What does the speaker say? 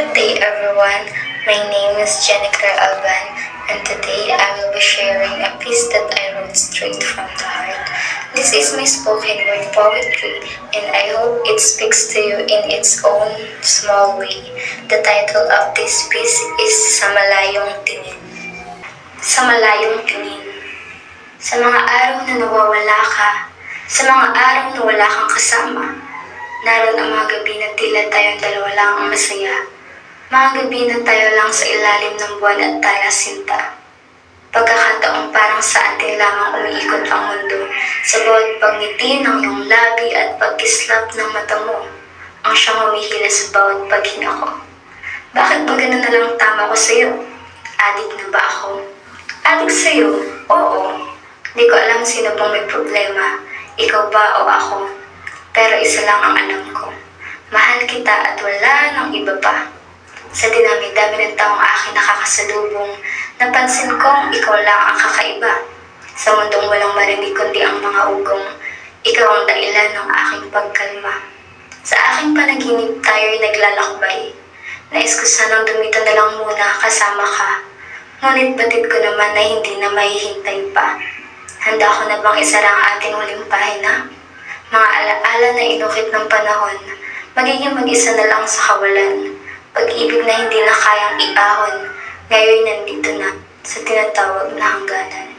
Good day, everyone. My name is Jenica Alban, and today I will be sharing a piece that I wrote straight from the heart. This is my spoken word poetry, and I hope it speaks to you in its own small way. The title of this piece is Sa Malayong Tingin. Sa malayong tingin. Sa mga araw na nawawala ka, sa mga araw na wala kang kasama, naroon ang mga gabi na tila tayong dalawa lang ang masaya. Mga gabi na tayo lang sa ilalim ng buwan at tala sinta. Pagkakataong parang sa atin lamang umiikot ang mundo. Sa bawat pagngiti ng iyong labi at pagkislap ng mata mo, ang siyang humihila sa bawat paghinga ko. Bakit ba ganun na lang tama ko sa'yo? Adik na ba ako? Adik sa'yo? Oo. Di ko alam sino bang may problema, ikaw ba o ako? Pero isa lang ang alam ko. Mahal kita at wala nang iba pa. Sa dinami-dami ng taong aking nakakasalubong, napansin kong ikaw lang ang kakaiba. Sa mundong walang marinig kundi ang mga ugong, ikaw ang dahilan ng aking pagkalma. Sa aking panaginip tayo'y naglalakbay. Nais ko sanang dumito na lang muna kasama ka. Ngunit batid ko naman na hindi na mahihintay pa. Handa ko na bang isara ang ating huling pahina? Mga alaala na inukit ng panahon, magiging mag-isa na lang sa kawalan. Pag-ibig na hindi na kayang iahon, ngayon nandito na sa tinatawag na hangganan.